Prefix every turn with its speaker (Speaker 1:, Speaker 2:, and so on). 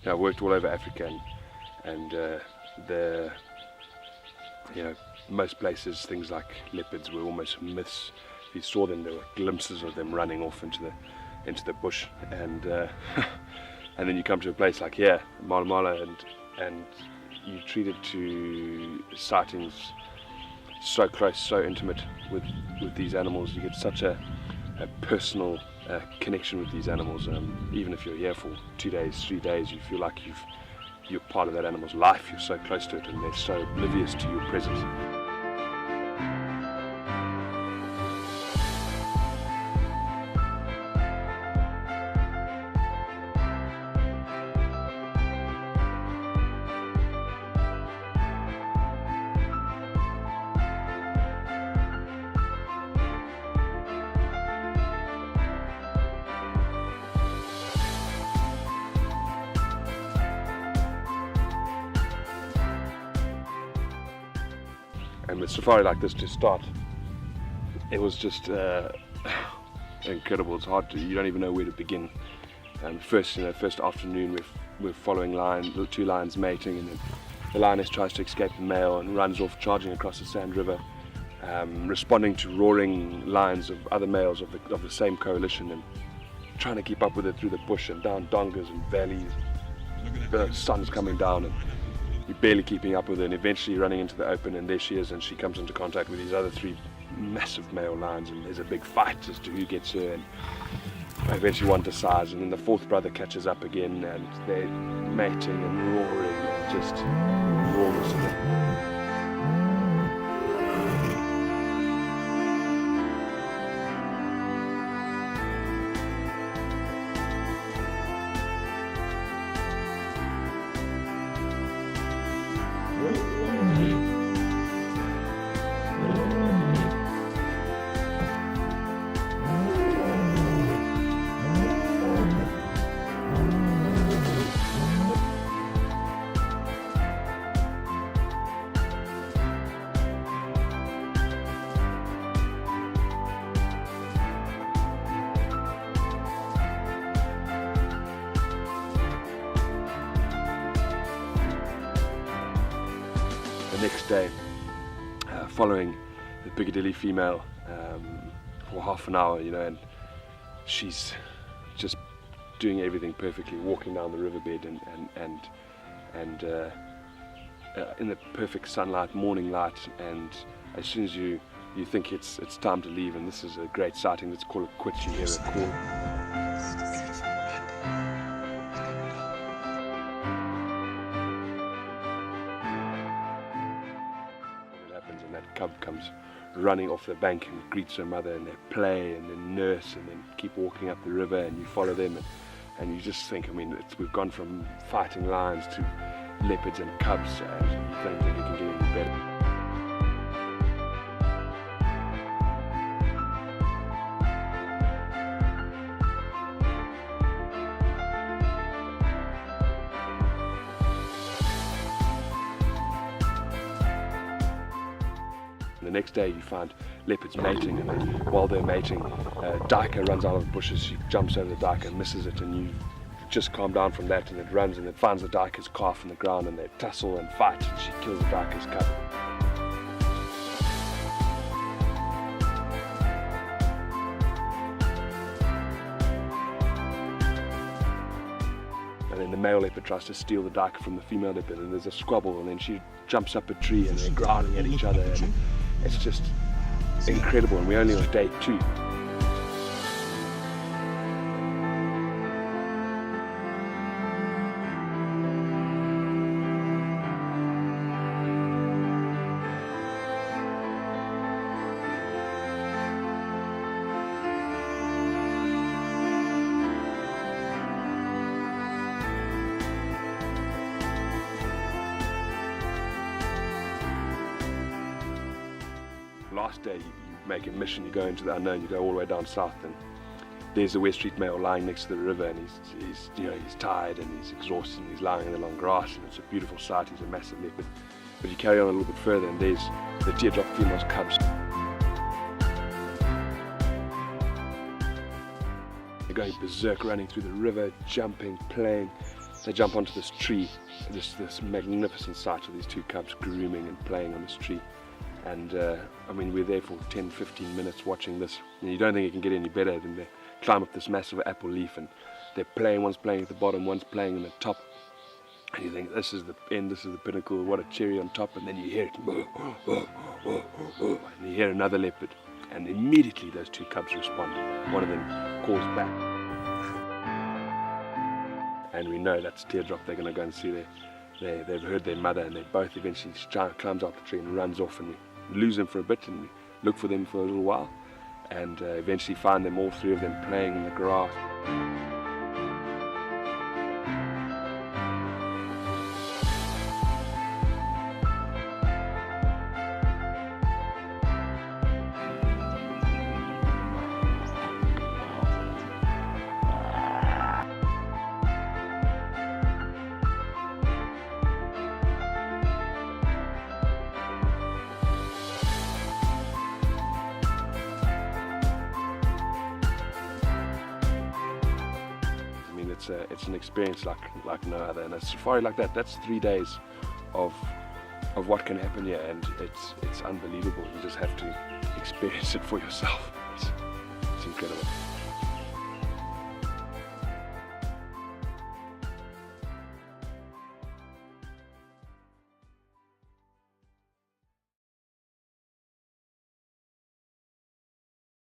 Speaker 1: I worked all over Africa, and most places things like leopards were almost myths. If you saw them, there were glimpses of them running off into the bush, and and then you come to a place like here, MalaMala, and you treated to sightings so close, so intimate with these animals. You get such a personal connection with these animals. Even if you're here for 2 days, 3 days, you feel like you're part of that animal's life. You're so close to it, and they're so oblivious to your presence. And with safari like this to start, it was just incredible. It's hard to, you don't even know where to begin. First afternoon we're following the 2 lions mating, and then the lioness tries to escape the male and runs off, charging across the Sand River, responding to roaring lions of other males of the same coalition, and trying to keep up with it through the bush and down dongas and valleys. The sun's coming down, and you're barely keeping up with her, and eventually running into the open, and there she is, and she comes into contact with these other 3 massive male lions, and there's a big fight as to who gets her, and eventually one decides, and then the 4th brother catches up again, and they're mating and roaring, and just enormous. Next day, following the Piccadilly female for half an hour, and she's just doing everything perfectly, walking down the riverbed and in the perfect sunlight, morning light, and as soon as you think it's time to leave, and this is a great sighting, let's call it quits, you hear a call. And that cub comes running off the bank and greets her mother, and they play and then nurse and then keep walking up the river, and you follow them, and you just think, we've gone from fighting lions to leopards and cubs, and you don't think it can get any better. The next day you find leopards mating, and then while they're mating, duiker runs out of the bushes. She jumps over the duiker and misses it, and you just calm down from that, and it runs and it finds the duiker's calf on the ground, and they tussle and fight, and she kills the duiker's cub. And then the male leopard tries to steal the duiker from the female leopard, and there's a squabble, and then she jumps up a tree, and they're growling at each other, and it's just incredible, and we're only on day 2. Last day you make a mission, you go into the unknown, you go all the way down south, and there's the West Street male lying next to the river, and he's tired and he's exhausted, and he's lying in the long grass, and it's a beautiful sight. He's a massive leopard. But you carry on a little bit further, and there's the teardrop female's cubs. They're going berserk, running through the river, jumping, playing, they jump onto this tree, this magnificent sight of these two cubs grooming and playing on this tree. And I mean, we're there for 10-15 minutes watching this, and you don't think it can get any better than they climb up this massive apple leaf, and they're playing, one's playing at the bottom, one's playing in the top, and you think this is the end, this is the pinnacle, what a cherry on top, and then you hear it, and you hear another leopard, and immediately those two cubs respond. One of them calls back, and we know that's Teardrop. They're going to go and see they've heard their mother, and they both eventually climbs out the tree and runs off, and we lose them for a bit and we look for them for a little while, and eventually find them, all three of them, playing in the grass. It's an experience like no other, and a safari like that's 3 days of what can happen here, and it's unbelievable. You just have to experience it for yourself. It's incredible.